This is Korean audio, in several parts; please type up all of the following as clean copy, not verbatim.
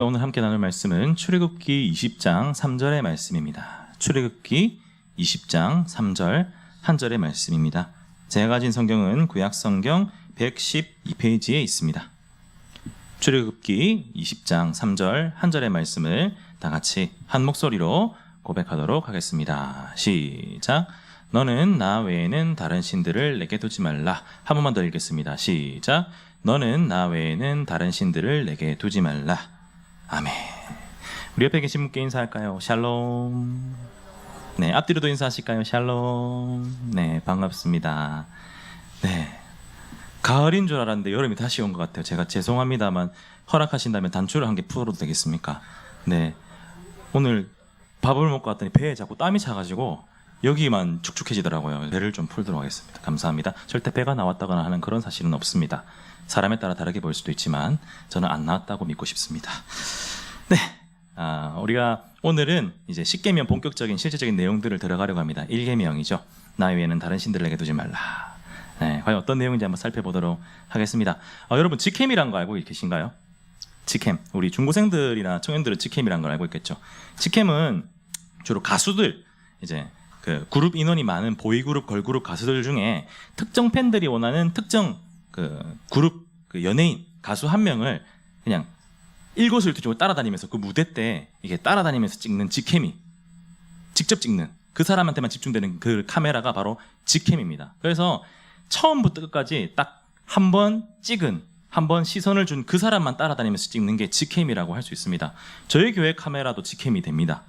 오늘 함께 나눌 말씀은 출애굽기 20장 3절의 말씀입니다. 출애굽기 20장 3절 한 절의 말씀입니다. 제가 가진 성경은 구약성경 112페이지에 있습니다. 출애굽기 20장 3절 한 절의 말씀을 다 같이 한 목소리로 고백하도록 하겠습니다. 시작. 너는 나 외에는 다른 신들을 내게 두지 말라. 한 번만 더 읽겠습니다. 시작. 너는 나 외에는 다른 신들을 내게 두지 말라. 아멘. 우리 옆에 계신 분께 인사할까요? 샬롬. 네, 앞뒤로도 인사하실까요? 샬롬. 네, 반갑습니다. 네, 가을인 줄 알았는데 여름이 다시 온 것 같아요. 제가 죄송합니다만 허락하신다면 단추를 한 개 풀어도 되겠습니까? 네, 오늘 밥을 먹고 왔더니 배에 자꾸 땀이 차가지고 여기만 축축해지더라고요. 배를 좀 풀도록 하겠습니다. 감사합니다. 절대 배가 나왔다거나 하는 그런 사실은 없습니다. 사람에 따라 다르게 보일 수도 있지만 저는 안 나왔다고 믿고 싶습니다. 네, 우리가 오늘은 이제 십계명 본격적인 실제적인 내용들을 들어가려고 합니다. 1계명이죠. 나 외에는 다른 신들을 내게 두지 말라. 네, 과연 어떤 내용인지 한번 살펴보도록 하겠습니다. 여러분, 직캠이란 거 알고 계신가요? 직캠. 우리 중고생들이나 청년들은 직캠이란 걸 알고 있겠죠. 직캠은 주로 가수들, 이제 그 그룹 인원이 많은 보이그룹, 걸그룹 가수들 중에 특정 팬들이 원하는 특정 그 그룹, 그 연예인, 가수 한 명을 그냥 일거수일투족을 따라다니면서 그 무대 때 이게 따라다니면서 찍는 직캠이, 직접 찍는 그 사람한테만 집중되는 그 카메라가 바로 직캠입니다. 그래서 처음부터 끝까지 딱 한 번 찍은, 한 번 시선을 준 그 사람만 따라다니면서 찍는 게 직캠이라고 할 수 있습니다. 저희 교회 카메라도 직캠이 됩니다.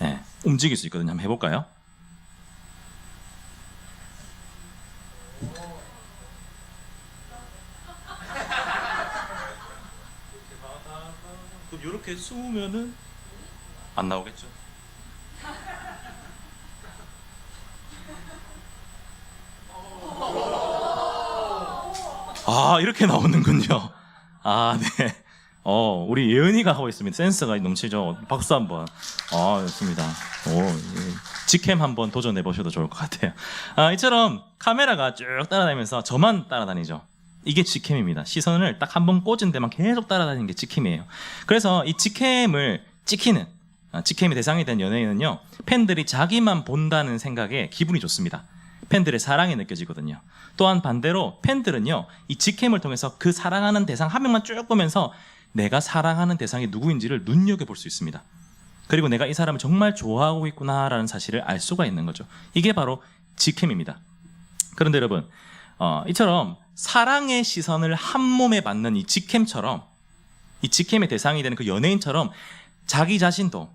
네, 움직일 수 있거든요. 한번 해볼까요? 그럼 이렇게 쏘면은 안 나오겠죠? 이렇게 나오는군요. 네. 우리 예은이가 하고 있습니다. 센스가 넘치죠. 박수 한번. 좋습니다. 직캠 한번 도전해 보셔도 좋을 것 같아요. 이처럼 카메라가 쭉 따라다니면서 저만 따라다니죠. 이게 직캠입니다. 시선을 딱 한 번 꽂은 데만 계속 따라다니는 게 직캠이에요. 그래서 이 직캠을 찍히는, 직캠의 대상이 된 연예인은요, 팬들이 자기만 본다는 생각에 기분이 좋습니다. 팬들의 사랑이 느껴지거든요. 또한 반대로 팬들은요, 이 직캠을 통해서 그 사랑하는 대상 한 명만 쭉 보면서 내가 사랑하는 대상이 누구인지를 눈여겨볼 수 있습니다. 그리고 내가 이 사람을 정말 좋아하고 있구나라는 사실을 알 수가 있는 거죠. 이게 바로 직캠입니다. 그런데 여러분, 이처럼 사랑의 시선을 한 몸에 받는 이 직캠처럼, 이 직캠의 대상이 되는 그 연예인처럼 자기 자신도,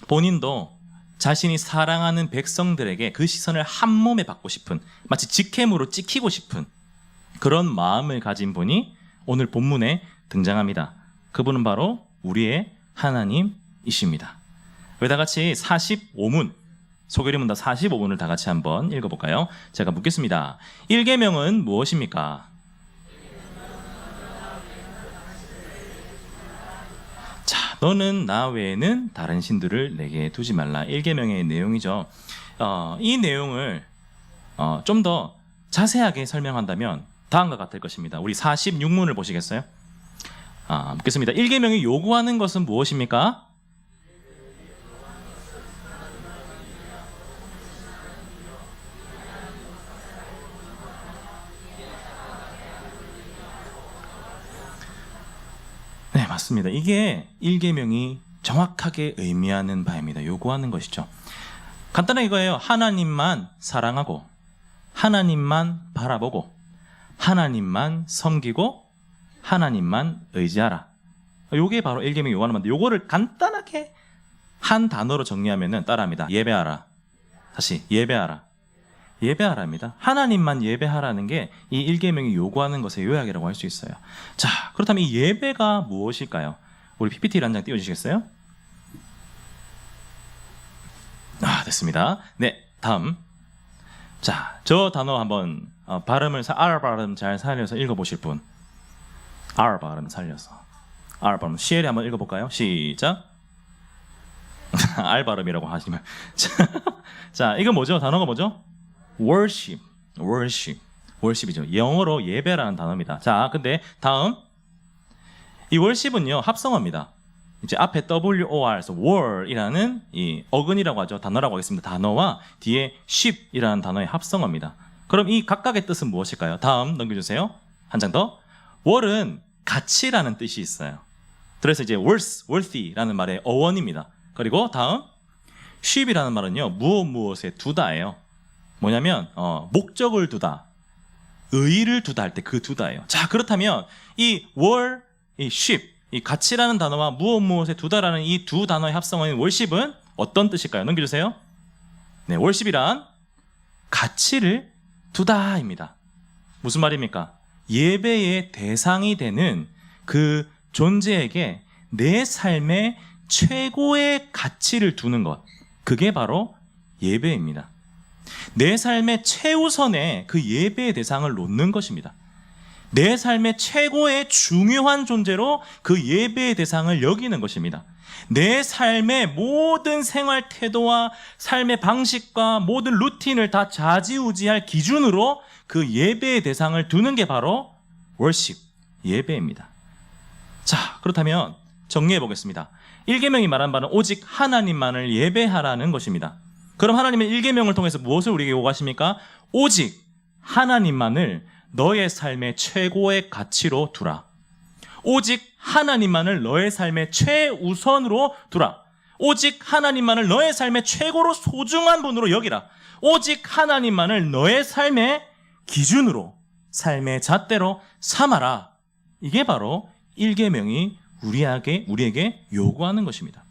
본인도 자신이 사랑하는 백성들에게 그 시선을 한 몸에 받고 싶은, 마치 직캠으로 찍히고 싶은 그런 마음을 가진 분이 오늘 본문에 등장합니다. 그분은 바로 우리의 하나님이십니다. 우리 다 같이 45문, 소개문답 45문을 다 같이 한번 읽어볼까요? 제가 묻겠습니다. 1계명은 무엇입니까? 자, 너는 나 외에는 다른 신들을 내게 두지 말라. 1계명의 내용이죠. 이 내용을 좀 더 자세하게 설명한다면 다음과 같을 것입니다. 우리 46문을 보시겠어요? 묻겠습니다. 1계명이 요구하는 것은 무엇입니까? 네, 맞습니다. 이게 1계명이 정확하게 의미하는 바입니다. 요구하는 것이죠. 간단하게 이거예요. 하나님만 사랑하고, 하나님만 바라보고, 하나님만 섬기고, 하나님만 의지하라. 요게 바로 1계명이 요구하는 건데, 요거를 간단하게 한 단어로 정리하면은 따라합니다. 예배하라. 다시 예배하라. 예배하라입니다. 하나님만 예배하라는 게 이 1계명이 요구하는 것의 요약이라고 할 수 있어요. 자, 그렇다면 이 예배가 무엇일까요? 우리 PPT를 한 장 띄워주시겠어요? 됐습니다. 네, 다음. 자, 저 단어 한번 발음을 R 발음 잘 살려서 읽어보실 분. R 발음 살려서. R 발음 CL이 한번 읽어볼까요? 시작. R 발음이라고 하시면. 자, 이거 뭐죠? 단어가 뭐죠? worship. worship이죠. 영어로 예배라는 단어입니다. 자, 근데 다음 이 worship은요 합성어입니다. 이제 앞에 WOR에서 war이라는 이 어근이라고 하죠. 단어라고 하겠습니다. 단어와 뒤에 ship이라는 단어의 합성어입니다. 그럼 이 각각의 뜻은 무엇일까요? 다음 넘겨주세요. 한 장 더. war은 가치라는 뜻이 있어요. 그래서 이제 worthy라는 말의 어원입니다. 그리고 다음 ship이라는 말은요, 무엇에 두다예요. 뭐냐면 목적을 두다, 의의를 두다 할 때 그 두다예요. 자, 그렇다면 이 이 ship, 이 가치라는 단어와 무엇에 두다라는 이 두 단어의 합성어인 worship은 어떤 뜻일까요? 넘겨주세요. 네, worship이란 가치를 두다입니다. 무슨 말입니까? 예배의 대상이 되는 그 존재에게 내 삶의 최고의 가치를 두는 것, 그게 바로 예배입니다. 내 삶의 최우선에 그 예배의 대상을 놓는 것입니다. 내 삶의 최고의 중요한 존재로 그 예배의 대상을 여기는 것입니다. 내 삶의 모든 생활 태도와 삶의 방식과 모든 루틴을 다 좌지우지할 기준으로 그 예배의 대상을 두는 게 바로 worship, 예배입니다. 자, 그렇다면 정리해 보겠습니다. 1계명이 말한 바는 오직 하나님만을 예배하라는 것입니다. 그럼 하나님은 1계명을 통해서 무엇을 우리에게 요구하십니까? 오직 하나님만을 너의 삶의 최고의 가치로 두라. 오직 하나님만을 너의 삶의 최우선으로 두라. 오직 하나님만을 너의 삶의 최고로 소중한 분으로 여기라. 오직 하나님만을 너의 삶의 기준으로, 삶의 잣대로 삼아라. 이게 바로 1계명이 우리에게 요구하는 것입니다.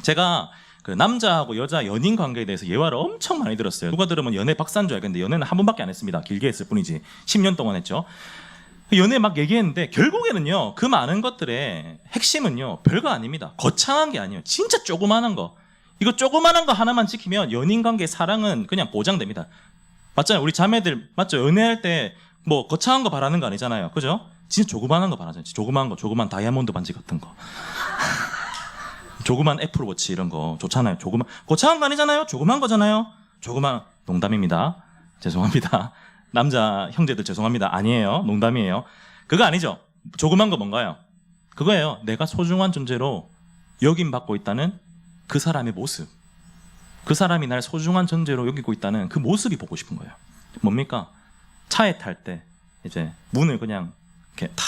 제가 그 남자하고 여자 연인 관계에 대해서 예화를 엄청 많이 들었어요. 누가 들으면 연애 박사인 줄 알겠는데 연애는 한 번밖에 안 했습니다. 길게 했을 뿐이지. 10년 동안 했죠. 연애 막 얘기했는데 결국에는요, 그 많은 것들의 핵심은요, 별거 아닙니다. 거창한 게 아니에요. 진짜 조그마한 거. 이거 조그마한 거 하나만 지키면 연인 관계 사랑은 그냥 보장됩니다. 맞잖아요. 우리 자매들 맞죠? 연애할 때 뭐 거창한 거 바라는 거 아니잖아요. 그죠? 진짜 조그마한 거 바라잖아요. 조그마한 거, 조그만 다이아몬드 반지 같은 거. 조그만 애플워치 이런 거 좋잖아요. 거창한 거 아니잖아요. 조그만 거잖아요. 농담입니다. 죄송합니다. 남자 형제들 죄송합니다. 아니에요. 농담이에요. 그거 아니죠. 조그만 거 뭔가요? 그거예요. 내가 소중한 존재로 여김받고 있다는 그 사람의 모습. 그 사람이 날 소중한 존재로 여기고 있다는 그 모습이 보고 싶은 거예요. 뭡니까? 차에 탈 때 이제 문을 그냥 이렇게 탁,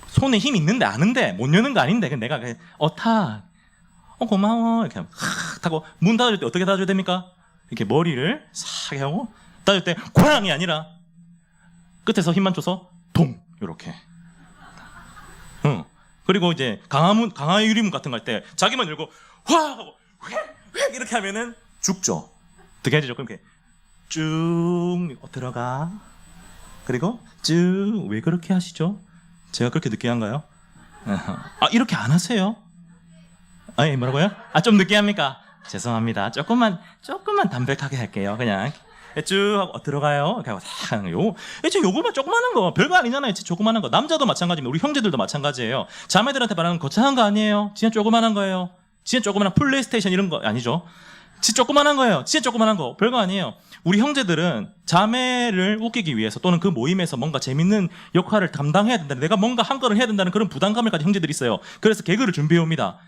손에 힘 있는데 아는데 못 여는 거 아닌데 내가 타, 고마워 이렇게 타고 문 닫아줄 때 어떻게 닫아줘야 됩니까? 이렇게 머리를 싹 하고 닫을 때 고양이 아니라 끝에서 힘만 줘서 동 이렇게. 그리고 이제 강화 유리문 같은 거 할 때 자기만 열고 화 하고 획 이렇게 하면은 죽죠. 어떻게 해야죠? 그럼 이렇게 쭉 들어가. 그리고 쭉. 왜 그렇게 하시죠? 제가 그렇게 느끼한가요? 이렇게 안 하세요? 예, 뭐라고요? 좀 느끼합니까? 죄송합니다. 조금만 담백하게 할게요. 그냥 쭉 하고 들어가요. 이렇게 하고 싹 하는 거. 요거만 조그마한 거 별거 아니잖아요. 진짜 조그마한 거. 남자도 마찬가지입니다. 우리 형제들도 마찬가지예요. 자매들한테 말하는 거창한 거 아니에요. 진짜 조그마한 거예요. 진짜 조그마한 플레이스테이션 이런 거 아니죠. 진짜 조그마한 거예요. 진짜 조그마한 거. 별거 아니에요. 우리 형제들은 자매를 웃기기 위해서 또는 그 모임에서 뭔가 재밌는 역할을 담당해야 된다. 내가 뭔가 한 거를 해야 된다는 그런 부담감을 가진 형제들이 있어요. 그래서 개그를 준비해 옵니다.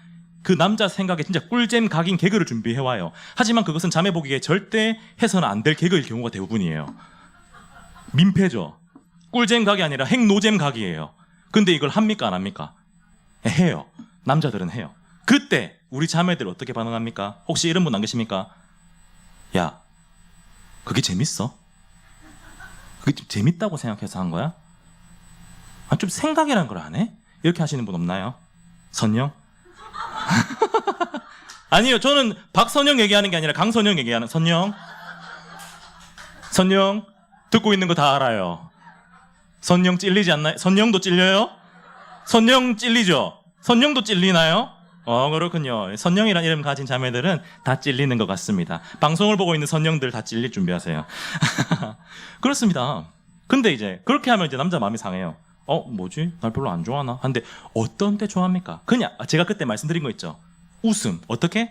그 남자 생각에 진짜 꿀잼 각인 개그를 준비해 와요. 하지만 그것은 자매 보기에 절대 해서는 안 될 개그일 경우가 대부분이에요. 민폐죠. 꿀잼 각이 아니라 핵노잼 각이에요. 근데 이걸 합니까 안 합니까? 해요. 남자들은 해요. 그때 우리 자매들 어떻게 반응합니까? 혹시 이런 분 안 계십니까? 야, 그게 재밌어? 그게 좀 재밌다고 생각해서 한 거야? 좀 생각이란 걸 안 해? 이렇게 하시는 분 없나요? 선영? 아니요, 저는 박선영 얘기하는 게 아니라 강선영 얘기하는. 선영 듣고 있는 거 다 알아요. 선영 찔리지 않나요? 선영도 찔려요? 선영 찔리죠? 선영도 찔리나요? 그렇군요. 선영이라는 이름 가진 자매들은 다 찔리는 것 같습니다. 방송을 보고 있는 선영들 다 찔릴 준비하세요. 그렇습니다. 근데 이제 그렇게 하면 이제 남자 마음이 상해요. 뭐지? 날 별로 안 좋아하나? 근데 어떤 때 좋아합니까? 그냥 제가 그때 말씀드린 거 있죠. 웃음. 어떻게?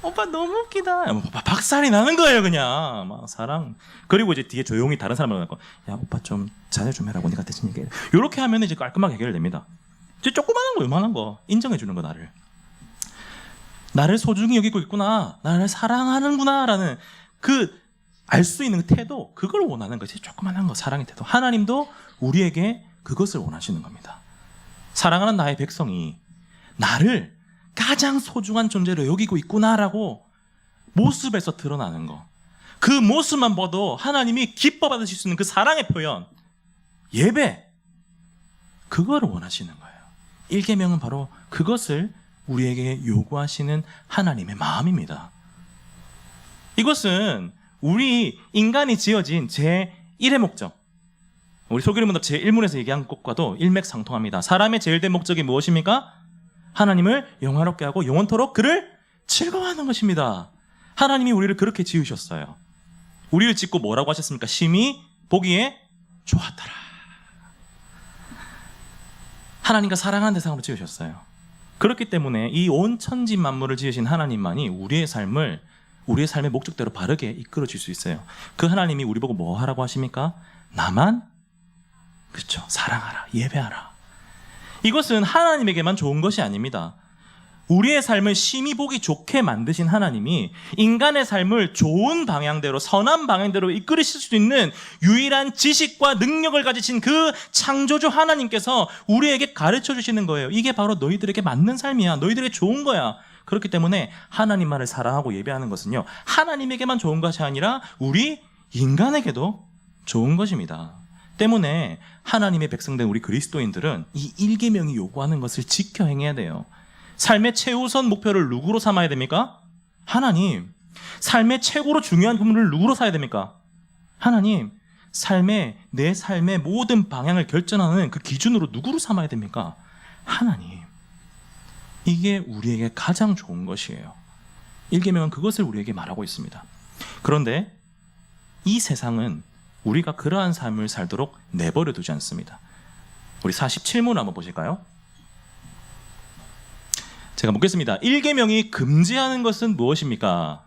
오빠 너무 웃기다. 박살이 나는 거예요, 그냥. 막 사랑. 그리고 이제 뒤에 조용히 다른 사람을 갖고, 야, 오빠 좀 자제 좀 해라고 네가 대신 얘기해. 이렇게 하면 이제 깔끔하게 해결됩니다. 이제 조그마한 거, 요만한 거 인정해 주는 거, 나를 소중히 여기고 있구나, 나를 사랑하는구나라는 그 알 수 있는 태도, 그걸 원하는 거지. 조그만한 거, 사랑의 태도. 하나님도 우리에게 그것을 원하시는 겁니다. 사랑하는 나의 백성이 나를 가장 소중한 존재로 여기고 있구나라고 모습에서 드러나는 거, 그 모습만 봐도 하나님이 기뻐 받으실 수 있는 그 사랑의 표현, 예배, 그거를 원하시는 거예요. 1계명은 바로 그것을 우리에게 요구하시는 하나님의 마음입니다. 이것은 우리 인간이 지어진 제1의 목적, 우리 소규문답 제1문에서 얘기한 것과도 일맥상통합니다. 사람의 제일 된 목적이 무엇입니까? 하나님을 영화롭게 하고 영원토록 그를 즐거워하는 것입니다. 하나님이 우리를 그렇게 지으셨어요. 우리를 짓고 뭐라고 하셨습니까? 심히 보기에 좋았더라. 하나님과 사랑하는 대상으로 지으셨어요. 그렇기 때문에 이 온 천지 만물을 지으신 하나님만이 우리의 삶의 목적대로 바르게 이끌어 줄 수 있어요. 그 하나님이 우리 보고 뭐 하라고 하십니까? 나만, 그렇죠, 사랑하라, 예배하라. 이것은 하나님에게만 좋은 것이 아닙니다. 우리의 삶을 심히 보기 좋게 만드신 하나님이 인간의 삶을 좋은 방향대로, 선한 방향대로 이끌으실 수 있는 유일한 지식과 능력을 가지신 그 창조주 하나님께서 우리에게 가르쳐 주시는 거예요. 이게 바로 너희들에게 맞는 삶이야, 너희들에게 좋은 거야. 그렇기 때문에 하나님만을 사랑하고 예배하는 것은요, 하나님에게만 좋은 것이 아니라 우리 인간에게도 좋은 것입니다. 때문에 하나님의 백성된 우리 그리스도인들은 이 1계명이 요구하는 것을 지켜 행해야 돼요. 삶의 최우선 목표를 누구로 삼아야 됩니까? 하나님. 삶의 최고로 중요한 부분을 누구로 삼아야 됩니까? 하나님. 내 삶의 모든 방향을 결정하는 그 기준으로 누구로 삼아야 됩니까? 하나님. 이게 우리에게 가장 좋은 것이에요. 1계명은 그것을 우리에게 말하고 있습니다. 그런데 이 세상은 우리가 그러한 삶을 살도록 내버려 두지 않습니다. 우리 47문 한번 보실까요? 제가 묻겠습니다. 1계명이 금지하는 것은 무엇입니까?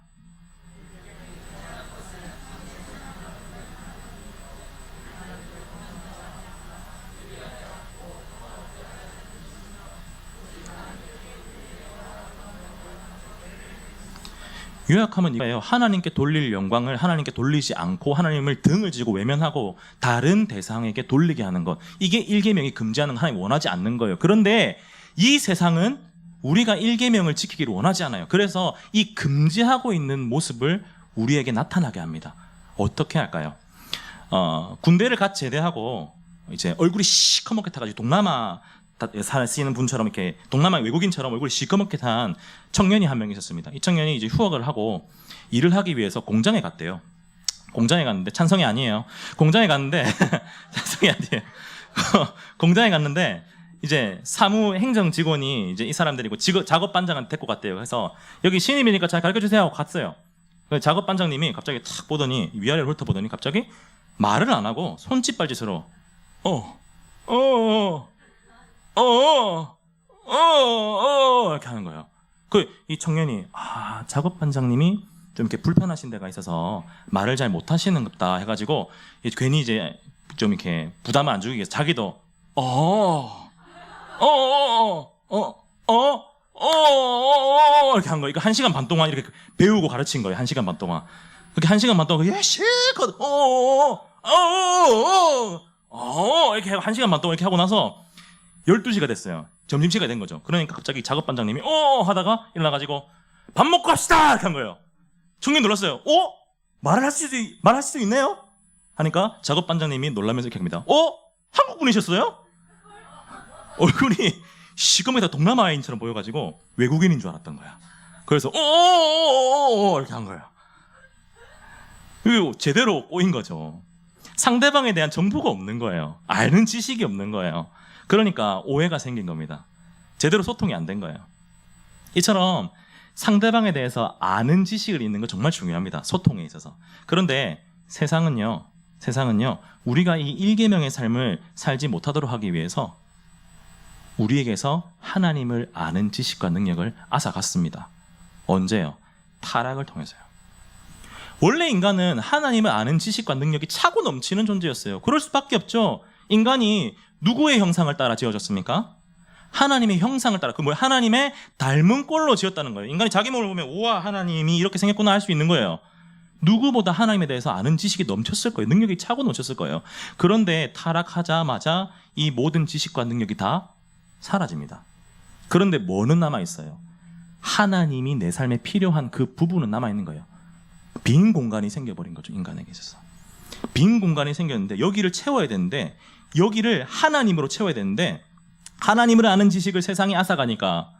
요약하면 이거예요. 하나님께 돌릴 영광을 하나님께 돌리지 않고 하나님을 등을 지고 외면하고 다른 대상에게 돌리게 하는 것, 이게 1계명이 금지하는 거, 하나님 원하지 않는 거예요. 그런데 이 세상은 우리가 1계명을 지키기를 원하지 않아요. 그래서 이 금지하고 있는 모습을 우리에게 나타나게 합니다. 어떻게 할까요? 군대를 갓 제대하고 이제 얼굴이 시커멓게 타가지고 동남아 사시는 분처럼, 이렇게 동남아 외국인처럼 얼굴이 시커멓게 탄 청년이 한 명 있었습니다. 이 청년이 이제 휴학을 하고 일을 하기 위해서 공장에 갔대요. 공장에 갔는데, 찬성이 아니에요. 공장에 갔는데 찬성이 아니에요. 공장에 갔는데 이제 사무 행정 직원이 이제 이 사람들이고 작업 반장한테 데리고 갔대요. 그래서 여기 신입이니까 잘 가르쳐 주세요 하고 갔어요. 작업 반장님이 갑자기 탁 보더니, 위아래를 훑어보더니 갑자기 말을 안 하고 손짓발짓으로 이렇게 하는 거예요. 이 청년이, 작업 반장님이 좀 이렇게 불편하신 데가 있어서 말을 잘 못하시는 것다 해가지고 괜히 이제 좀 이렇게 부담을 안 주기 위해서 자기도 이렇게 한 거예요. 이거 1시간 반 동안 이렇게 배우고 가르친 거예요. 1시간 반 동안. 그렇게 1시간 반 동안 실컷 이렇게 하고 1시간 반 동안 이렇게 하고 나서 12시가 됐어요. 점심시간이 된 거죠. 그러니까 갑자기 작업 반장님이 하다가 일어나가지고 밥 먹고 합시다 이렇게 한 거예요. 청년 놀랐어요. 말할 수 있네요? 하니까 작업 반장님이 놀라면서 이렇게 합니다. 한국 분이셨어요? 얼굴이 시커멓게 동남아인처럼 보여가지고 외국인인 줄 알았던 거야. 그래서 이렇게 한 거예요. 그리고 제대로 꼬인 거죠. 상대방에 대한 정보가 없는 거예요. 아는 지식이 없는 거예요. 그러니까 오해가 생긴 겁니다. 제대로 소통이 안 된 거예요. 이처럼 상대방에 대해서 아는 지식을 있는 거 정말 중요합니다. 소통에 있어서. 그런데 세상은요, 우리가 이 1계명의 삶을 살지 못하도록 하기 위해서 우리에게서 하나님을 아는 지식과 능력을 앗아갔습니다. 언제요? 타락을 통해서요. 원래 인간은 하나님을 아는 지식과 능력이 차고 넘치는 존재였어요. 그럴 수밖에 없죠. 인간이 누구의 형상을 따라 지어졌습니까? 하나님의 형상을 따라, 하나님의 닮은 꼴로 지었다는 거예요. 인간이 자기 몸을 보면 우와 하나님이 이렇게 생겼구나 할 수 있는 거예요. 누구보다 하나님에 대해서 아는 지식이 넘쳤을 거예요. 능력이 차고 넘쳤을 거예요. 그런데 타락하자마자 이 모든 지식과 능력이 다 사라집니다. 그런데 뭐는 남아있어요? 하나님이 내 삶에 필요한 그 부분은 남아있는 거예요. 빈 공간이 생겨버린 거죠. 인간에게 있어서 빈 공간이 생겼는데 여기를 채워야 되는데, 여기를 하나님으로 채워야 되는데, 하나님을 아는 지식을 세상이 앗아가니까,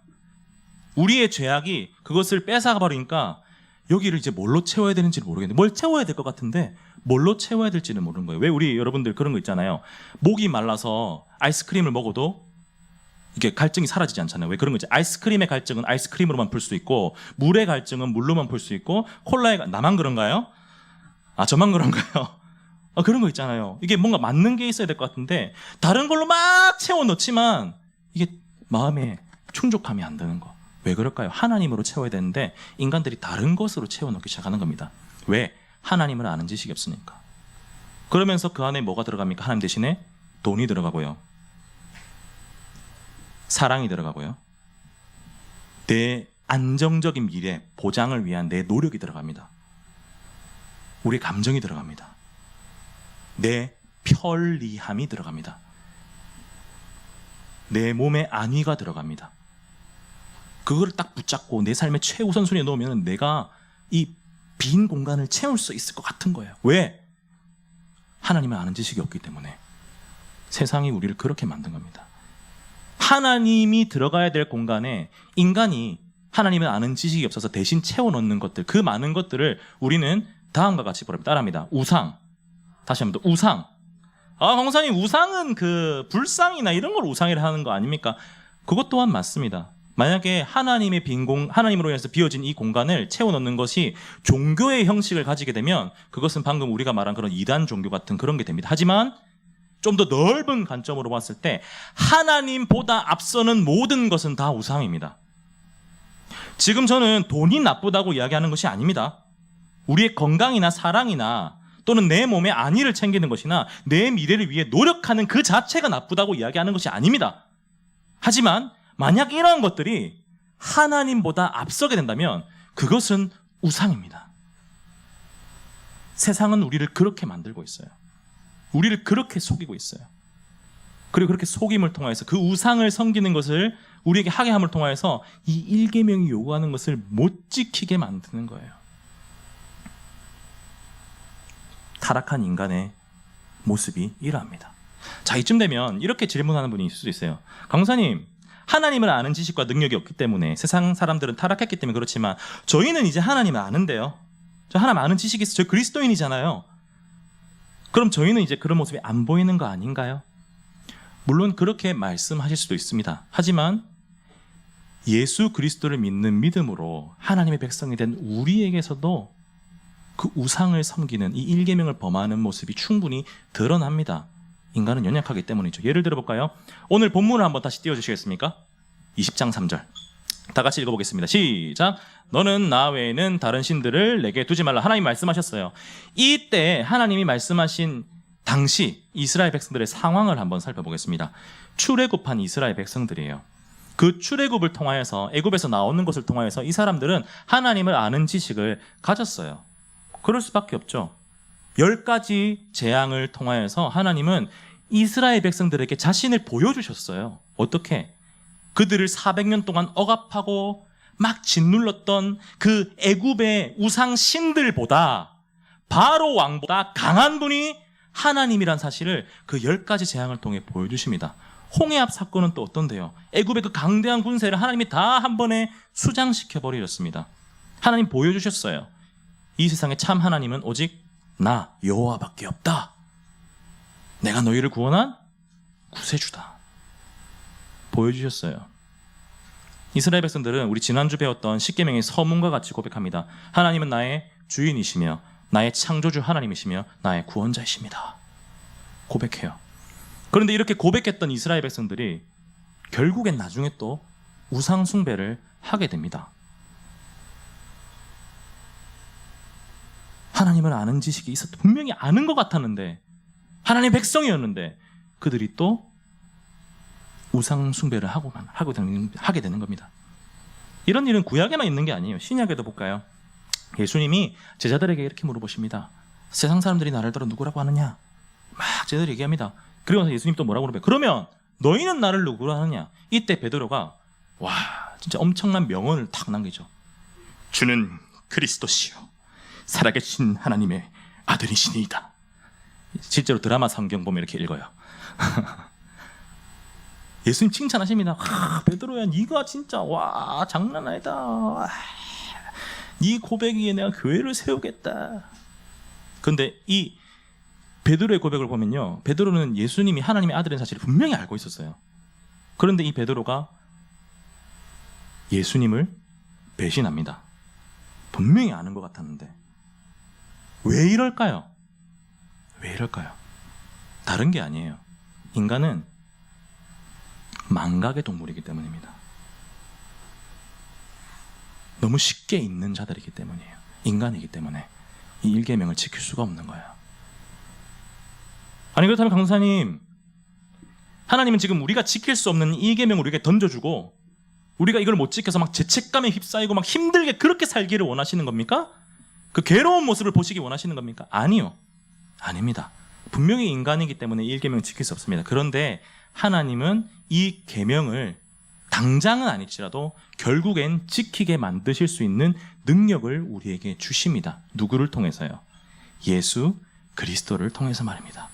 우리의 죄악이 그것을 뺏어가버리니까 여기를 이제 뭘로 채워야 되는지를 모르겠는데, 뭘 채워야 될 것 같은데 뭘로 채워야 될지는 모르는 거예요. 왜 우리 여러분들 그런 거 있잖아요. 목이 말라서 아이스크림을 먹어도 이게 갈증이 사라지지 않잖아요. 왜 그런 거지? 아이스크림의 갈증은 아이스크림으로만 풀 수 있고, 물의 갈증은 물로만 풀 수 있고, 콜라의 나만 그런가요? 아, 저만 그런가요? 그런 거 있잖아요. 이게 뭔가 맞는 게 있어야 될 것 같은데 다른 걸로 막 채워 넣지만 이게 마음에 충족함이 안 되는 거. 왜 그럴까요? 하나님으로 채워야 되는데 인간들이 다른 것으로 채워 넣기 시작하는 겁니다. 왜? 하나님을 아는 지식이 없으니까. 그러면서 그 안에 뭐가 들어갑니까? 하나님 대신에 돈이 들어가고요, 사랑이 들어가고요, 내 안정적인 미래 보장을 위한 내 노력이 들어갑니다. 우리 감정이 들어갑니다. 내 편리함이 들어갑니다. 내 몸의 안위가 들어갑니다. 그거를 딱 붙잡고 내 삶의 최우선순위에 놓으면 내가 이 빈 공간을 채울 수 있을 것 같은 거예요. 왜? 하나님을 아는 지식이 없기 때문에. 세상이 우리를 그렇게 만든 겁니다. 하나님이 들어가야 될 공간에 인간이 하나님을 아는 지식이 없어서 대신 채워넣는 것들, 그 많은 것들을 우리는 다음과 같이 따라합니다. 우상. 다시 한번 더, 우상. 강사님, 우상은 그 불상이나 이런 걸 우상이라 하는 거 아닙니까? 그것 또한 맞습니다. 만약에 하나님으로 인해서 비어진 이 공간을 채워넣는 것이 종교의 형식을 가지게 되면 그것은 방금 우리가 말한 그런 이단 종교 같은 그런 게 됩니다. 하지만 좀 더 넓은 관점으로 봤을 때 하나님보다 앞서는 모든 것은 다 우상입니다. 지금 저는 돈이 나쁘다고 이야기하는 것이 아닙니다. 우리의 건강이나 사랑이나 또는 내 몸의 안위를 챙기는 것이나 내 미래를 위해 노력하는 그 자체가 나쁘다고 이야기하는 것이 아닙니다. 하지만 만약 이러한 것들이 하나님보다 앞서게 된다면 그것은 우상입니다. 세상은 우리를 그렇게 만들고 있어요. 우리를 그렇게 속이고 있어요. 그리고 그렇게 속임을 통해서 그 우상을 섬기는 것을 우리에게 하게 함을 통해서 이 일계명이 요구하는 것을 못 지키게 만드는 거예요. 타락한 인간의 모습이 이러합니다. 자, 이쯤 되면 이렇게 질문하는 분이 있을 수도 있어요. 강사님, 하나님을 아는 지식과 능력이 없기 때문에 세상 사람들은 타락했기 때문에 그렇지만 저희는 이제 하나님을 아는데요. 저 하나님 아는 지식이 있어요. 저 그리스도인이잖아요. 그럼 저희는 이제 그런 모습이 안 보이는 거 아닌가요? 물론 그렇게 말씀하실 수도 있습니다. 하지만 예수 그리스도를 믿는 믿음으로 하나님의 백성이 된 우리에게서도 그 우상을 섬기는 이 일계명을 범하는 모습이 충분히 드러납니다. 인간은 연약하기 때문이죠. 예를 들어 볼까요? 오늘 본문을 한번 다시 띄워주시겠습니까? 20장 3절 다 같이 읽어보겠습니다. 시작. 너는 나 외에는 다른 신들을 내게 두지 말라. 하나님 말씀하셨어요. 이때 하나님이 말씀하신 당시 이스라엘 백성들의 상황을 한번 살펴보겠습니다. 출애굽한 이스라엘 백성들이에요. 그 출애굽을 통하여서 애굽에서 나오는 것을 통하여서 이 사람들은 하나님을 아는 지식을 가졌어요. 그럴 수밖에 없죠. 10가지 재앙을 통하여서 하나님은 이스라엘 백성들에게 자신을 보여주셨어요. 어떻게? 그들을 400년 동안 억압하고 막 짓눌렀던 그 애굽의 우상 신들보다 바로 왕보다 강한 분이 하나님이란 사실을 그 10가지 재앙을 통해 보여주십니다. 홍해압 사건은 또 어떤데요? 애굽의 그 강대한 군세를 하나님이 다 한 번에 수장시켜 버리셨습니다. 하나님 보여주셨어요. 이 세상에 참 하나님은 오직 나 여호와밖에 없다. 내가 너희를 구원한 구세주다. 보여주셨어요. 이스라엘 백성들은 우리 지난주 배웠던 십계명의 서문과 같이 고백합니다. 하나님은 나의 주인이시며 나의 창조주 하나님이시며 나의 구원자이십니다. 고백해요. 그런데 이렇게 고백했던 이스라엘 백성들이 결국엔 나중에 또 우상 숭배를 하게 됩니다. 하나님을 아는 지식이 있었다. 분명히 아는 것 같았는데, 하나님의 백성이었는데 그들이 또 우상 숭배를 하게 되는 겁니다. 이런 일은 구약에만 있는 게 아니에요. 신약에도 볼까요? 예수님이 제자들에게 이렇게 물어보십니다. 세상 사람들이 나를 들어 누구라고 하느냐? 막 제자들 얘기합니다. 그러면서 예수님 또 뭐라고 물어봐요? 그러면 너희는 나를 누구라 하느냐? 이때 베드로가 와 진짜 엄청난 명언을 탁 남기죠. 주는 그리스도시요 살아계신 하나님의 아들이시니이다. 실제로 드라마 성경 보면 이렇게 읽어요. 예수님 칭찬하십니다. 베드로야 네가 진짜 와 장난 아니다. 네 고백에 내가 교회를 세우겠다. 그런데 이 베드로의 고백을 보면요, 베드로는 예수님이 하나님의 아들인 사실을 분명히 알고 있었어요. 그런데 이 베드로가 예수님을 배신합니다. 분명히 아는 것 같았는데 왜 이럴까요? 왜 이럴까요? 다른 게 아니에요. 인간은 망각의 동물이기 때문입니다. 너무 쉽게 있는 자들이기 때문이에요. 인간이기 때문에 이 일계명을 지킬 수가 없는 거예요. 아니 그렇다면 강사님, 하나님은 지금 우리가 지킬 수 없는 이 일계명을 우리에게 던져주고 우리가 이걸 못 지켜서 막 죄책감에 휩싸이고 막 힘들게 그렇게 살기를 원하시는 겁니까? 그 괴로운 모습을 보시기 원하시는 겁니까? 아니요. 아닙니다. 분명히 인간이기 때문에 이 일계명을 지킬 수 없습니다. 그런데 하나님은 이 계명을 당장은 아닐지라도 결국엔 지키게 만드실 수 있는 능력을 우리에게 주십니다. 누구를 통해서요? 예수 그리스도를 통해서 말입니다.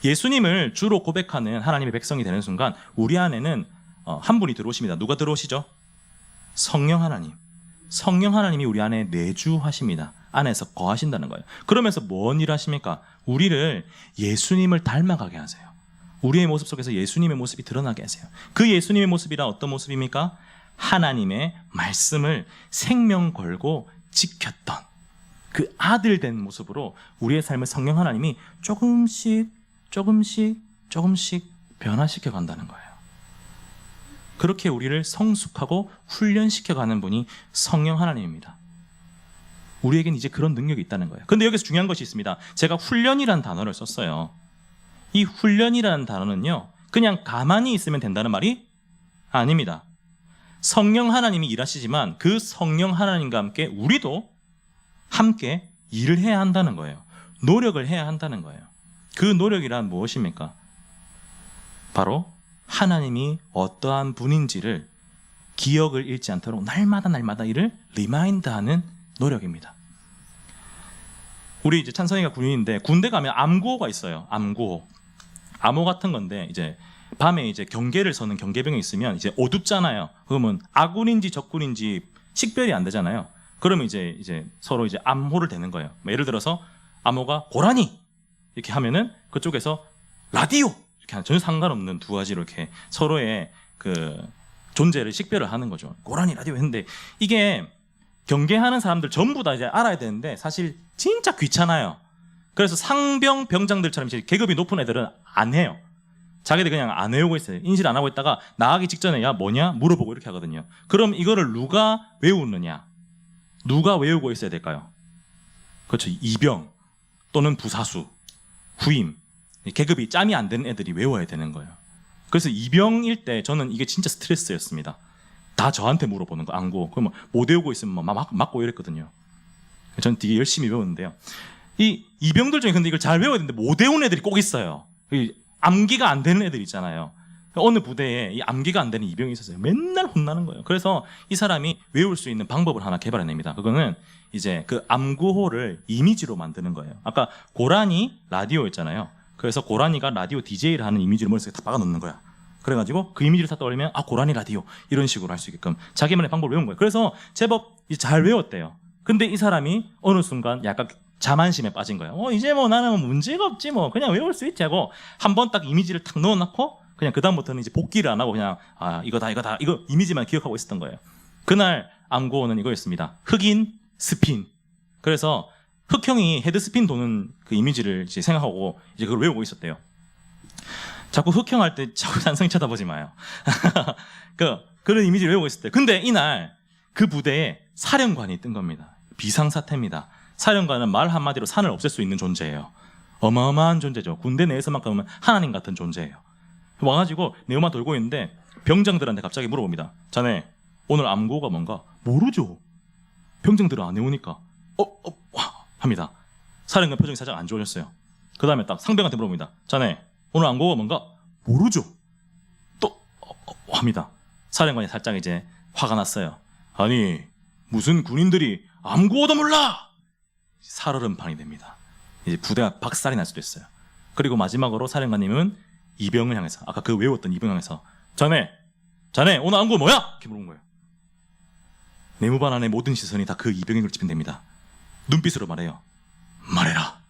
예수님을 주로 고백하는 하나님의 백성이 되는 순간 우리 안에는 한 분이 들어오십니다. 누가 들어오시죠? 성령 하나님. 성령 하나님이 우리 안에 내주하십니다. 안에서 거하신다는 거예요. 그러면서 뭔 일 하십니까? 우리를 예수님을 닮아가게 하세요. 우리의 모습 속에서 예수님의 모습이 드러나게 하세요. 그 예수님의 모습이란 어떤 모습입니까? 하나님의 말씀을 생명 걸고 지켰던 그 아들 된 모습으로 우리의 삶을 성령 하나님이 조금씩 변화시켜 간다는 거예요. 그렇게 우리를 성숙하고 훈련시켜가는 분이 성령 하나님입니다. 우리에겐 이제 그런 능력이 있다는 거예요. 그런데 여기서 중요한 것이 있습니다. 제가 훈련이라는 단어를 썼어요. 이 훈련이라는 단어는요, 그냥 가만히 있으면 된다는 말이 아닙니다. 성령 하나님이 일하시지만 그 성령 하나님과 함께 우리도 함께 일을 해야 한다는 거예요. 노력을 해야 한다는 거예요. 그 노력이란 무엇입니까? 바로 하나님이 어떠한 분인지를 기억을 잃지 않도록 날마다 이를 리마인드하는 노력입니다. 우리 이제 찬성이가 군인인데 군대 가면 암구호가 있어요. 암구호. 암호 같은 건데 이제 밤에 이제 경계를 서는 경계병이 있으면 이제 어둡잖아요. 그러면 아군인지 적군인지 식별이 안 되잖아요. 그러면 이제 서로 이제 암호를 대는 거예요. 예를 들어서 암호가 고라니 이렇게 하면은 그쪽에서 라디오 이렇게 전혀 상관없는 두 가지로 이렇게 서로의 그 존재를 식별을 하는 거죠. 고라니 라디오 했는데 이게 경계하는 사람들 전부 다 이제 알아야 되는데 사실 진짜 귀찮아요. 그래서 상병 병장들처럼 이제 계급이 높은 애들은 안 해요. 자기들 그냥 안 외우고 있어요. 인식 안 하고 있다가 나가기 직전에 야 뭐냐 물어보고 이렇게 하거든요. 그럼 이거를 누가 외우느냐? 누가 외우고 있어야 될까요? 그렇죠. 이병 또는 부사수, 후임, 계급이 짬이 안 되는 애들이 외워야 되는 거예요. 그래서 이병일 때 저는 이게 진짜 스트레스였습니다. 다 저한테 물어보는 거 안고 그러면 못 외우고 있으면 막 맞고 이랬거든요. 저는 되게 열심히 외웠는데요. 이 이병들 중에 근데 이걸 잘 외워야 되는데 못 외우는 애들이 꼭 있어요. 암기가 안 되는 애들 있잖아요. 어느 부대에 이 암기가 안 되는 이병이 있었어요. 맨날 혼나는 거예요. 그래서 이 사람이 외울 수 있는 방법을 하나 개발해냅니다. 그거는 이제 그 암구호를 이미지로 만드는 거예요. 아까 고라니 라디오 있잖아요. 그래서 고라니가 라디오 DJ를 하는 이미지를 머릿속에 다 박아 넣는 거야. 그래가지고 그 이미지를 다 떠올리면 아 고라니 라디오 이런 식으로 할 수 있게끔 자기만의 방법을 외운 거예요. 그래서 제법 잘 외웠대요. 근데 이 사람이 어느 순간 약간 자만심에 빠진 거예요. 이제 뭐 나는 문제가 없지 뭐 그냥 외울 수 있지 하고 한 번 딱 이미지를 탁 넣어놓고 그냥 그 다음부터는 이제 복기를 안 하고 그냥 이거다 이거 이미지만 기억하고 있었던 거예요. 그날 암구호는 이거였습니다. 흑인 스핀. 그래서 흑형이 헤드스핀 도는 그 이미지를 이제 생각하고 이제 그걸 외우고 있었대요. 자꾸 흑형 할 때 자꾸 찬성이 쳐다보지 마요. 그런 이미지를 외우고 있었대요. 근데 이날 그 부대에 사령관이 뜬 겁니다. 비상사태입니다. 사령관은 말 한마디로 산을 없앨 수 있는 존재예요. 어마어마한 존재죠. 군대 내에서만큼은 하나님 같은 존재예요. 와가지고 네오만 돌고 있는데 병장들한테 갑자기 물어봅니다. 자네 오늘 암고가 뭔가? 모르죠. 병장들은 안 해오니까 합니다. 사령관 표정이 살짝 안 좋아졌어요. 그 다음에 딱 상병한테 물어봅니다. 자네 오늘 암고가 뭔가? 모르죠. 또 합니다. 사령관이 살짝 이제 화가 났어요. 아니 무슨 군인들이 암고도 몰라! 살얼음판이 됩니다. 이제 부대가 박살이 날 수도 있어요. 그리고 마지막으로 사령관님은 이병을 향해서 아까 그 외웠던 이병을 향해서 자네 오늘 암고 뭐야? 이렇게 물어본 거예요. 내무반 안의 모든 시선이 다 그 이병에게 집중됩니다. 눈빛으로 말해요. 말해라.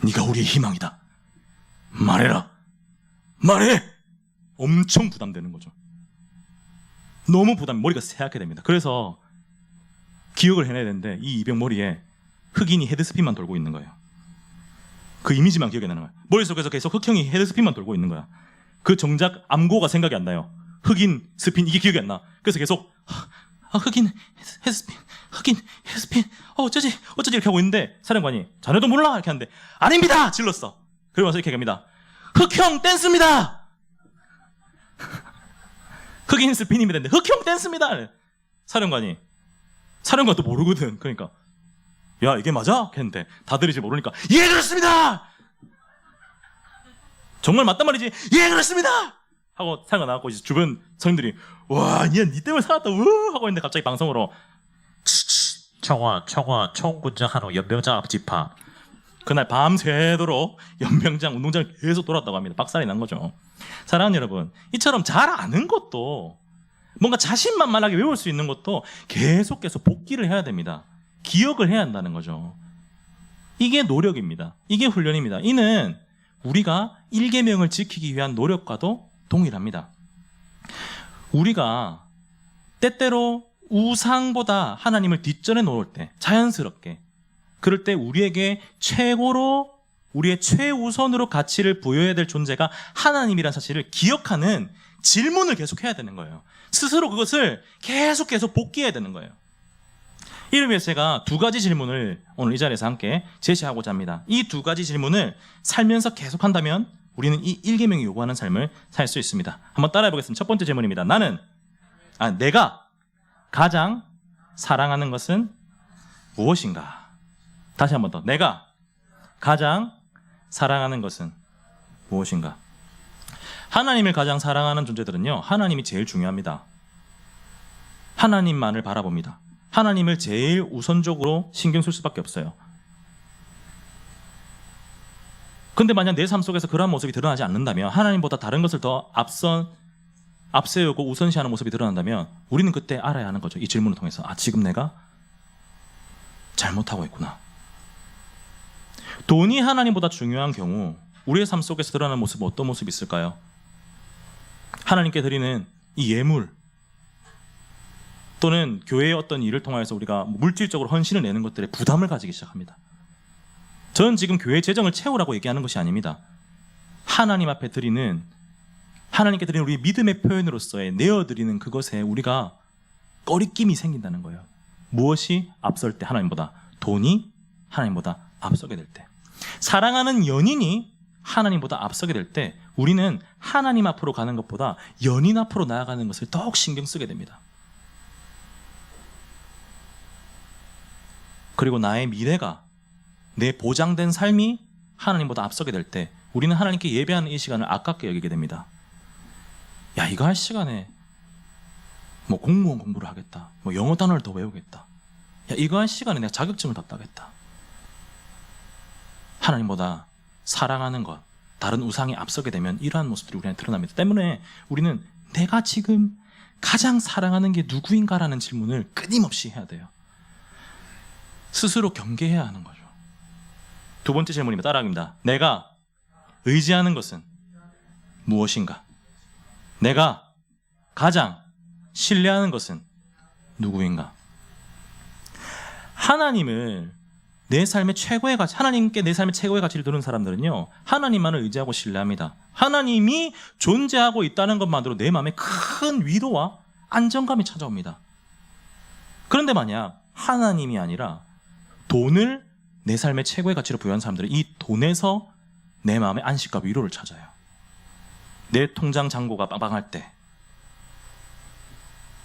네가 우리의 희망이다. 말해라. 말해. 엄청 부담되는 거죠. 너무 머리가 새하게 됩니다. 그래서 기억을 해내야 되는데 이 이병 머리에 흑인이 헤드스핀만 돌고 있는 거예요. 그 이미지만 기억이 나는 거예요. 머릿속에서 계속 흑형이 헤드스핀만 돌고 있는 거야. 그 정작 암고가 생각이 안 나요. 흑인 스핀 이게 기억이 안 나. 그래서 계속 흑인 헤드스핀 흑인 헤드스핀 어쩌지 이렇게 하고 있는데 사령관이 자네도 몰라 이렇게 하는데 아닙니다 질렀어. 그러면서 이렇게 합니다. 흑형 댄스입니다. 흑인 스피님이 됐는데 흑형 댄스입니다. 사령관도 모르거든. 그러니까 야 이게 맞아? 했는데 다들 이제 모르니까 예 그렇습니다. 정말 맞단 말이지. 예 그렇습니다. 하고 사령관 나왔고 이제 주변 성인들이 와 니 때문에 살았다 우 하고 있는데 갑자기 방송으로 청원 총군장 한우 연병장 앞집합. 그날 밤새도록 연병장 운동장을 계속 돌았다고 합니다. 박살이 난 거죠. 사랑하는 여러분, 이처럼 잘 아는 것도 뭔가 자신만만하게 외울 수 있는 것도 계속 복기를 해야 됩니다. 기억을 해야 한다는 거죠. 이게 노력입니다. 이게 훈련입니다. 이는 우리가 일계명을 지키기 위한 노력과도 동일합니다. 우리가 때때로 우상보다 하나님을 뒷전에 놓을 때 자연스럽게 그럴 때 우리에게 우리의 최우선으로 가치를 부여해야 될 존재가 하나님이라는 사실을 기억하는 질문을 계속 해야 되는 거예요. 스스로 그것을 계속 복기해야 되는 거예요. 이를 위해서 제가 두 가지 질문을 오늘 이 자리에서 함께 제시하고자 합니다. 이 두 가지 질문을 살면서 계속 한다면 우리는 이 일계명이 요구하는 삶을 살 수 있습니다. 한번 따라해 보겠습니다. 첫 번째 질문입니다. 내가 가장 사랑하는 것은 무엇인가? 다시 한 번 더. 내가 가장 사랑하는 것은 무엇인가? 하나님을 가장 사랑하는 존재들은요, 하나님이 제일 중요합니다. 하나님만을 바라봅니다. 하나님을 제일 우선적으로 신경 쓸 수밖에 없어요. 근데 만약 내 삶 속에서 그러한 모습이 드러나지 않는다면, 하나님보다 다른 것을 더 앞세우고 우선시하는 모습이 드러난다면 우리는 그때 알아야 하는 거죠. 이 질문을 통해서 지금 내가 잘못하고 있구나. 돈이 하나님보다 중요한 경우 우리의 삶 속에서 드러나는 모습은 어떤 모습이 있을까요? 하나님께 드리는 이 예물 또는 교회의 어떤 일을 통해서 우리가 물질적으로 헌신을 내는 것들에 부담을 가지기 시작합니다. 저는 지금 교회 재정을 채우라고 얘기하는 것이 아닙니다. 하나님께 드리는 우리 믿음의 표현으로서의 내어드리는 그것에 우리가 꺼리낌이 생긴다는 거예요. 무엇이 앞설 때? 하나님보다. 돈이 하나님보다 앞서게 될 때. 사랑하는 연인이 하나님보다 앞서게 될 때 우리는 하나님 앞으로 가는 것보다 연인 앞으로 나아가는 것을 더욱 신경 쓰게 됩니다. 그리고 나의 미래가, 내 보장된 삶이 하나님보다 앞서게 될 때 우리는 하나님께 예배하는 이 시간을 아깝게 여기게 됩니다. 야, 이거 할 시간에 공무원 공부를 하겠다, 영어 단어를 더 외우겠다, 야, 이거 할 시간에 내가 자격증을 더 따겠다. 하나님보다 사랑하는 것, 다른 우상이 앞서게 되면 이러한 모습들이 우리한테 드러납니다. 때문에 우리는 내가 지금 가장 사랑하는 게 누구인가라는 질문을 끊임없이 해야 돼요. 스스로 경계해야 하는 거죠. 두 번째 질문입니다. 따라합니다. 내가 의지하는 것은 무엇인가? 내가 가장 신뢰하는 것은 누구인가? 하나님을 내 삶의 최고의 가치, 하나님께 내 삶의 최고의 가치를 두는 사람들은요, 하나님만을 의지하고 신뢰합니다. 하나님이 존재하고 있다는 것만으로 내 마음에 큰 위로와 안정감이 찾아옵니다. 그런데 만약 하나님이 아니라 돈을 내 삶의 최고의 가치로 부여한 사람들은 이 돈에서 내 마음의 안식과 위로를 찾아요. 내 통장 잔고가 빵빵할 때,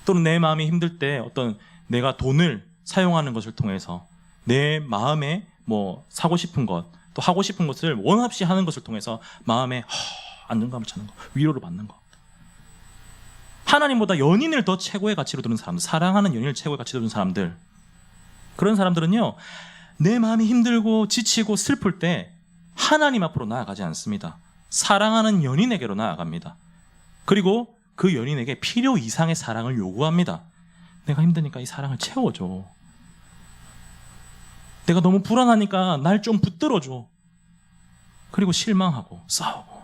또는 내 마음이 힘들 때 어떤 내가 돈을 사용하는 것을 통해서 내 마음에 뭐 사고 싶은 것, 또 하고 싶은 것을 원 없이 하는 것을 통해서 마음에 안정감을 찾는 것, 위로를 받는 것. 하나님보다 연인을 더 최고의 가치로 두는 사람들, 사랑하는 연인을 최고의 가치로 두는 사람들, 그런 사람들은요, 내 마음이 힘들고 지치고 슬플 때 하나님 앞으로 나아가지 않습니다. 사랑하는 연인에게로 나아갑니다. 그리고 그 연인에게 필요 이상의 사랑을 요구합니다. 내가 힘드니까 이 사랑을 채워줘. 내가 너무 불안하니까 날 좀 붙들어줘. 그리고 실망하고 싸우고,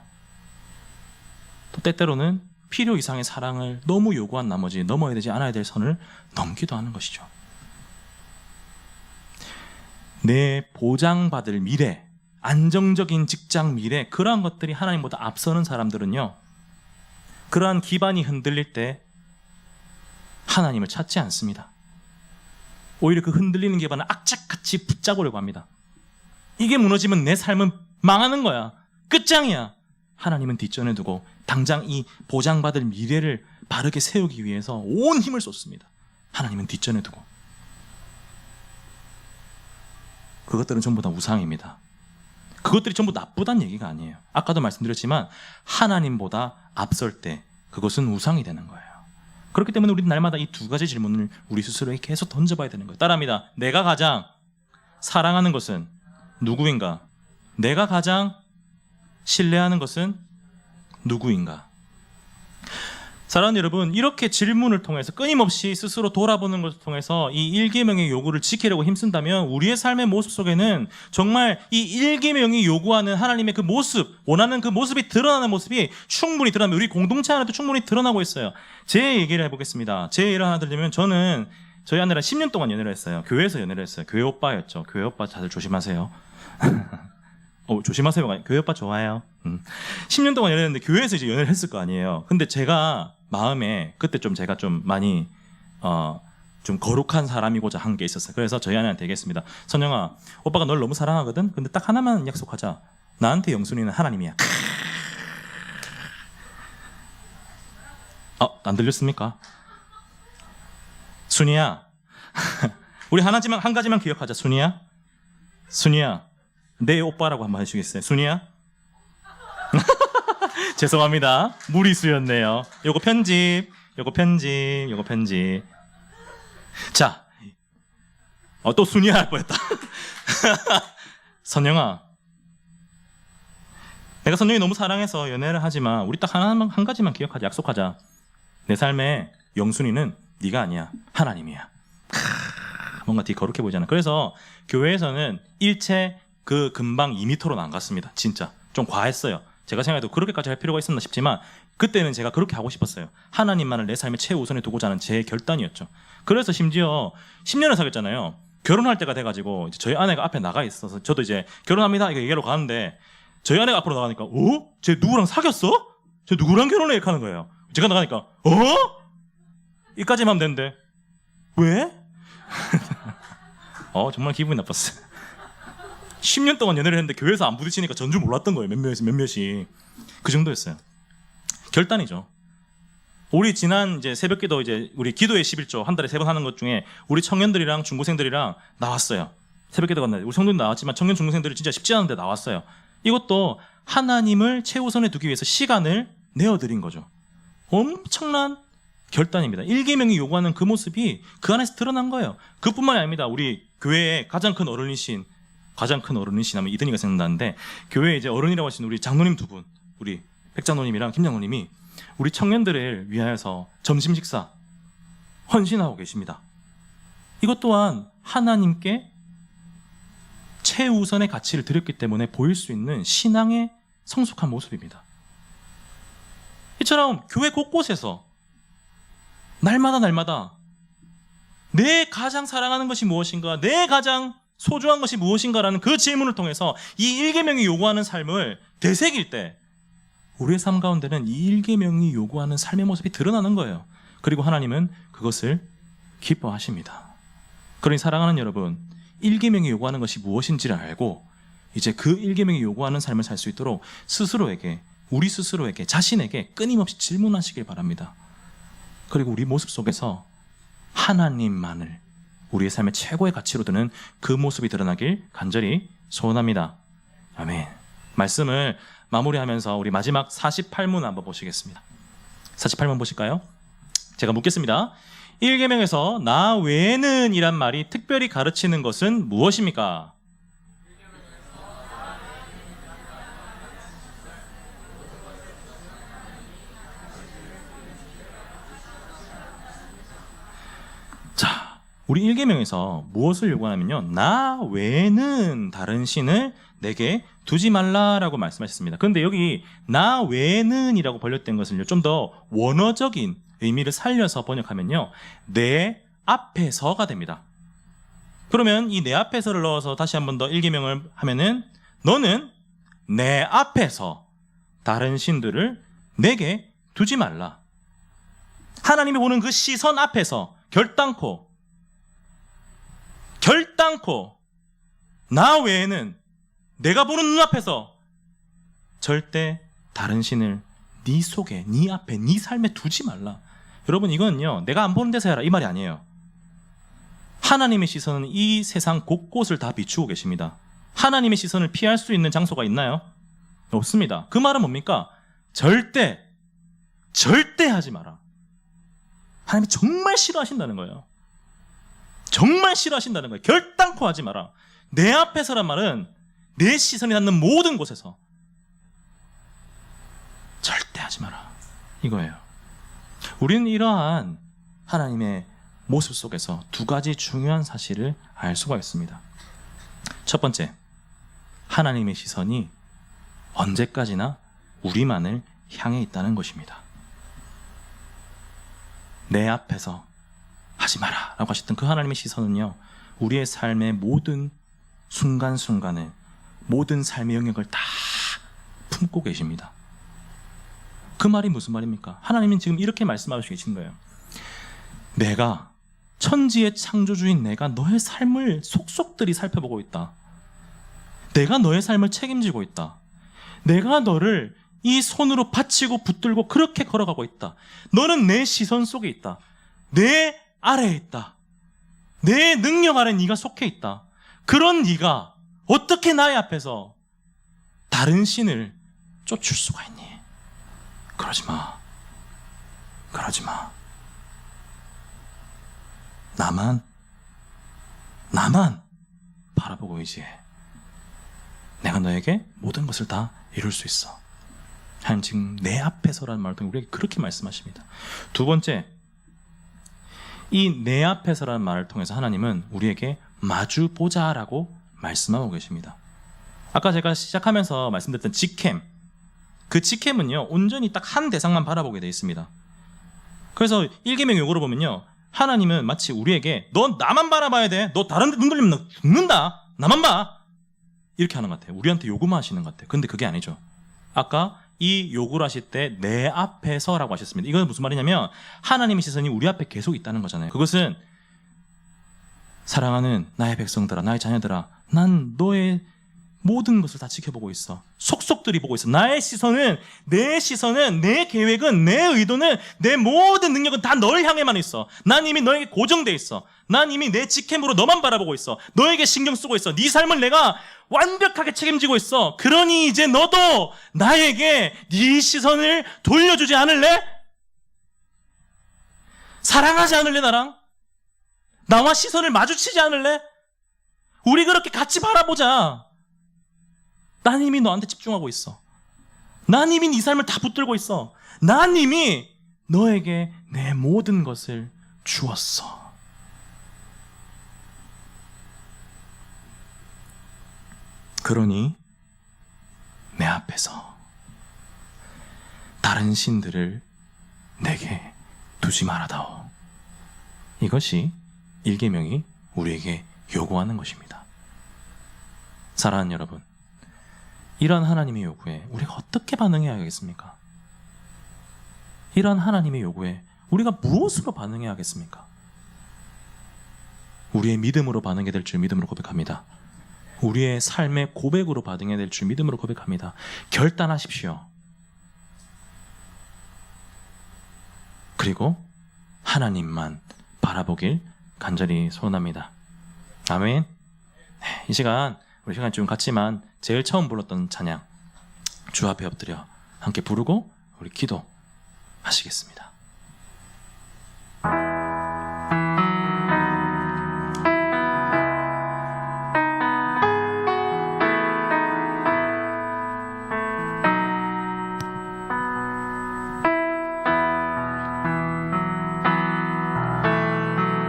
또 때때로는 필요 이상의 사랑을 너무 요구한 나머지 넘어야 되지 않아야 될 선을 넘기도 하는 것이죠. 내 보장받을 미래, 안정적인 직장 미래, 그러한 것들이 하나님보다 앞서는 사람들은요, 그러한 기반이 흔들릴 때 하나님을 찾지 않습니다. 오히려 그 흔들리는 기반을 악착같이 붙잡으려고 합니다. 이게 무너지면 내 삶은 망하는 거야, 끝장이야. 하나님은 뒷전에 두고 당장 이 보장받을 미래를 바르게 세우기 위해서 온 힘을 쏟습니다. 하나님은 뒷전에 두고. 그것들은 전부 다 우상입니다. 그것들이 전부 나쁘다는 얘기가 아니에요. 아까도 말씀드렸지만 하나님보다 앞설 때 그것은 우상이 되는 거예요. 그렇기 때문에 우리는 날마다 이 두 가지 질문을 우리 스스로에게 계속 던져봐야 되는 거예요. 따라합니다. 내가 가장 사랑하는 것은 누구인가? 내가 가장 신뢰하는 것은 누구인가? 사랑하는 여러분, 이렇게 질문을 통해서 끊임없이 스스로 돌아보는 것을 통해서 이 1계명의 요구를 지키려고 힘쓴다면 우리의 삶의 모습 속에는 정말 이 1계명이 요구하는 하나님의 그 모습, 원하는 그 모습이 드러나는 모습이 충분히 드러나면 우리 공동체 안에도 충분히 드러나고 있어요. 제 얘기를 해보겠습니다. 제 예를 하나 들면, 저는 저희 아내랑 10년 동안 연애를 했어요. 교회에서 연애를 했어요. 교회 오빠였죠. 교회 오빠 다들 조심하세요. 조심하세요. 교회 오빠 좋아요. 10년 동안 연애했는데 교회에서 이제 연애를 했을 거 아니에요. 근데 제가 마음에 그때 좀 제가 좀 많이 좀 거룩한 사람이고자 한 게 있었어요. 그래서 저희 아내한테 얘기했습니다. 선영아, 오빠가 널 너무 사랑하거든. 근데 딱 하나만 약속하자. 나한테 영순이는 하나님이야. 안 들렸습니까? 순이야. 우리 한 가지만 기억하자. 순이야. 내 오빠라고 한번 해주시겠어요? 순이야? 죄송합니다. 무리수였네요. 요거 편집. 자, 또 순이야 할 뻔했다. 선영아, 내가 선영이 너무 사랑해서 연애를 하지만 우리 딱 한 가지만 기억하자. 약속하자. 내 삶에 영순이는 네가 아니야. 하나님이야. 뭔가 되게 거룩해 보이잖아. 그래서 교회에서는 일체 그 금방 2m로는 안 갔습니다. 진짜 좀 과했어요. 제가 생각해도 그렇게까지 할 필요가 있었나 싶지만 그때는 제가 그렇게 하고 싶었어요. 하나님만을 내 삶의 최우선에 두고자 하는 제 결단이었죠. 그래서 심지어 10년을 사귀었잖아요. 결혼할 때가 돼가지고 이제 저희 아내가 앞에 나가 있어서 저도 이제 결혼합니다 이거 얘기하러 가는데 저희 아내가 앞으로 나가니까 쟤 누구랑 사귀었어? 쟤 누구랑 결혼해? 이렇게 하는 거예요. 제가 나가니까 이까지만 하면 되는데 왜? 정말 기분이 나빴어요. 10년 동안 연애를 했는데 교회에서 안 부딪히니까 전 줄 몰랐던 거예요. 몇몇이. 그 정도였어요. 결단이죠. 우리 지난 이제 새벽기도 이제 우리 기도의 11조 한 달에 3번 하는 것 중에 우리 청년들이랑 중고생들이랑 나왔어요. 새벽기도 갔는데 우리 성도님 나왔지만 청년 중고생들이 진짜 쉽지 않은데 나왔어요. 이것도 하나님을 최우선에 두기 위해서 시간을 내어드린 거죠. 엄청난 결단입니다. 1계명이 요구하는 그 모습이 그 안에서 드러난 거예요. 그뿐만이 아닙니다. 우리 교회의 가장 큰 어른이신 하면 이든이가 생각나는데, 교회에 이제 어른이라고 하시는 우리 장로님 두 분, 우리 백장로님이랑 김장로님이 우리 청년들을 위하여서 점심 식사 헌신하고 계십니다. 이것 또한 하나님께 최우선의 가치를 드렸기 때문에 보일 수 있는 신앙의 성숙한 모습입니다. 이처럼 교회 곳곳에서 날마다 내 가장 사랑하는 것이 무엇인가, 내 가장 소중한 것이 무엇인가라는 그 질문을 통해서 이 1계명이 요구하는 삶을 되새길 때 우리의 삶 가운데는 이 1계명이 요구하는 삶의 모습이 드러나는 거예요. 그리고 하나님은 그것을 기뻐하십니다. 그러니 사랑하는 여러분, 일계명이 요구하는 것이 무엇인지를 알고 이제 그 일계명이 요구하는 삶을 살 수 있도록 스스로에게, 우리 스스로에게, 자신에게 끊임없이 질문하시길 바랍니다. 그리고 우리 모습 속에서 하나님만을 우리의 삶의 최고의 가치로 드는 그 모습이 드러나길 간절히 소원합니다. 아멘. 말씀을 마무리하면서 우리 마지막 48문 한번 보시겠습니다. 48문 보실까요? 제가 묻겠습니다. 1계명에서 나 외에는 이란 말이 특별히 가르치는 것은 무엇입니까? 자, 우리 1계명에서 무엇을 요구하냐면요, 나 외에는 다른 신을 내게 두지 말라라고 말씀하셨습니다. 그런데 여기 나 외에는 이라고 번역된 것은요, 좀 더 원어적인 의미를 살려서 번역하면요, 내 앞에서가 됩니다. 그러면 이 내 앞에서를 넣어서 다시 한 번 더 1계명을 하면은, 너는 내 앞에서 다른 신들을 내게 두지 말라. 하나님이 보는 그 시선 앞에서 결단코 나 외에는, 내가 보는 눈앞에서 절대 다른 신을 네 속에, 네 앞에, 네 삶에 두지 말라. 여러분, 이거는요, 내가 안 보는 데서 해라 이 말이 아니에요. 하나님의 시선은 이 세상 곳곳을 다 비추고 계십니다. 하나님의 시선을 피할 수 있는 장소가 있나요? 없습니다. 그 말은 뭡니까? 절대 하지 마라. 하나님이 정말 싫어하신다는 거예요. 정말 싫어하신다는 거예요. 결단코 하지 마라. 내 앞에서란 말은 내 시선이 닿는 모든 곳에서 절대 하지 마라, 이거예요. 우리는 이러한 하나님의 모습 속에서 두 가지 중요한 사실을 알 수가 있습니다. 첫 번째, 하나님의 시선이 언제까지나 우리만을 향해 있다는 것입니다. 내 앞에서 하지 마라 라고 하셨던 그 하나님의 시선은요, 우리의 삶의 모든 순간순간을, 모든 삶의 영역을 다 품고 계십니다. 그 말이 무슨 말입니까? 하나님은 지금 이렇게 말씀하시고 계신 거예요. 내가, 천지의 창조주인 내가 너의 삶을 속속들이 살펴보고 있다. 내가 너의 삶을 책임지고 있다. 내가 너를 이 손으로 받치고 붙들고 그렇게 걸어가고 있다. 너는 내 시선 속에 있다. 내 아래에 있다. 내 능력 아래 네가 속해 있다. 그런 네가 어떻게 나의 앞에서 다른 신을 쫓을 수가 있니? 그러지 마. 그러지 마. 나만 바라보고 의지해. 내가 너에게 모든 것을 다 이룰 수 있어. 하나님 지금 내 앞에서라는 말을 통해 우리에게 그렇게 말씀하십니다. 두 번째, 이 내 앞에서라는 말을 통해서 하나님은 우리에게 마주 보자라고 말씀하고 계십니다. 아까 제가 시작하면서 말씀드렸던 직캠, 그 직캠은요, 온전히 딱 한 대상만 바라보게 되어 있습니다. 그래서 1계명 요구를 보면요, 하나님은 마치 우리에게 너 나만 바라봐야 돼. 너 다른 데 눈 돌리면 너 죽는다. 나만 봐. 이렇게 하는 것 같아요. 우리한테 요구만 하시는 것 같아요. 근데 그게 아니죠. 아까 이 요구를 하실 때 내 앞에서라고 하셨습니다. 이건 무슨 말이냐면 하나님의 시선이 우리 앞에 계속 있다는 거잖아요. 그것은 사랑하는 나의 백성들아, 나의 자녀들아, 난 너의 모든 것을 다 지켜보고 있어. 속속들이 보고 있어. 나의 시선은, 내 계획은, 내 의도는, 내 모든 능력은 다 널 향해만 있어. 난 이미 너에게 고정돼 있어. 난 이미 내 직캠으로 너만 바라보고 있어. 너에게 신경 쓰고 있어. 네 삶을 내가 완벽하게 책임지고 있어. 그러니 이제 너도 나에게 네 시선을 돌려주지 않을래? 사랑하지 않을래, 나랑? 나와 시선을 마주치지 않을래? 우리 그렇게 같이 바라보자. 난 이미 너한테 집중하고 있어. 난 이미 네 삶을 다 붙들고 있어. 난 이미 너에게 내 모든 것을 주었어. 그러니 내 앞에서 다른 신들을 내게 두지 말아다오. 이것이 1계명이 우리에게 요구하는 것입니다. 사랑하는 여러분, 이런 하나님의 요구에 우리가 어떻게 반응해야 하겠습니까? 이런 하나님의 요구에 우리가 무엇으로 반응해야 하겠습니까? 우리의 믿음으로 반응해야 될 줄 믿음으로 고백합니다. 우리의 삶의 고백으로 반응해야 될 줄 믿음으로 고백합니다. 결단하십시오. 그리고 하나님만 바라보길 간절히 소원합니다. 아멘. 네, 이 시간 우리 시간 좀 같지만 제일 처음 불렀던 찬양 주 앞에 엎드려 함께 부르고 우리 기도하시겠습니다.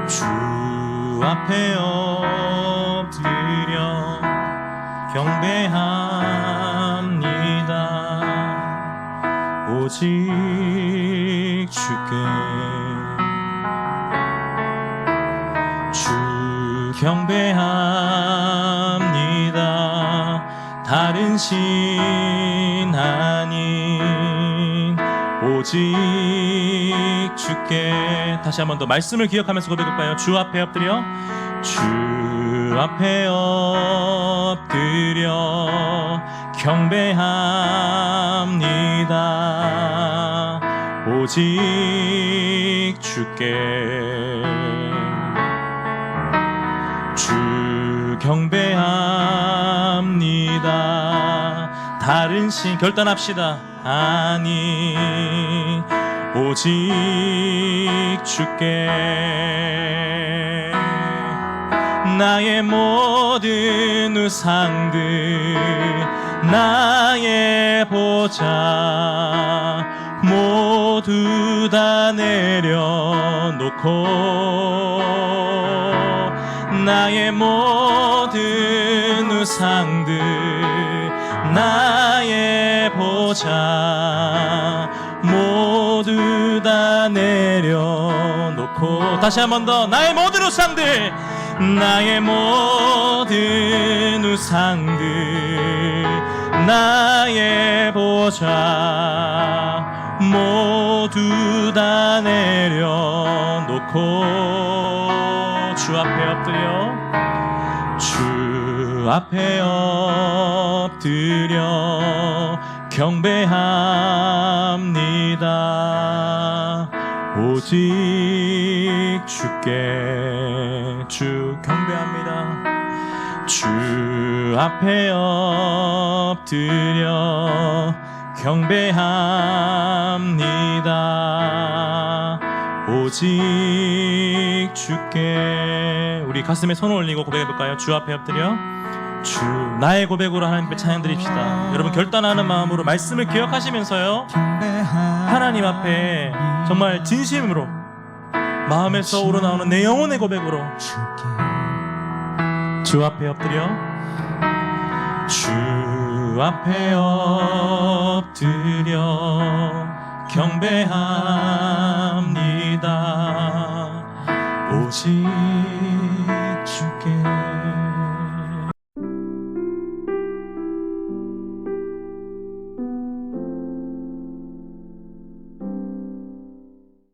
주 앞에 엎드려 경배합니다. 오직 주께 주 경배합니다. 다른 신 아닌 오직 주께. 다시 한 번 더 말씀을 기억하면서 고백할까요? 주 앞에 엎드려 주 앞에 엎드려 경배합니다. 오직 주께 주 경배합니다. 다른 신 결단합시다. 아니 오직 주께. 나의 모든 우상들 나의 보좌 모두 다 내려놓고 나의 모든 우상들 나의 보좌 모두 다 내려놓고. 다시 한 번 더. 나의 모든 우상들 나의 모든 우상들 나의 보좌 모두 다 내려놓고 주 앞에 엎드려 주 앞에 엎드려 경배합니다. 오직 주께 주 경배합니다. 주 앞에 엎드려 경배합니다. 오직 주께. 우리 가슴에 손을 올리고 고백해볼까요? 주 앞에 엎드려 주. 나의 고백으로 하나님께 찬양 드립시다. 여러분 결단하는 마음으로 말씀을 기억하시면서요 하나님 앞에 정말 진심으로 마음에서 우러나오는 내 영혼의 고백으로 주 앞에 엎드려 주 앞에 엎드려 경배합니다. 오직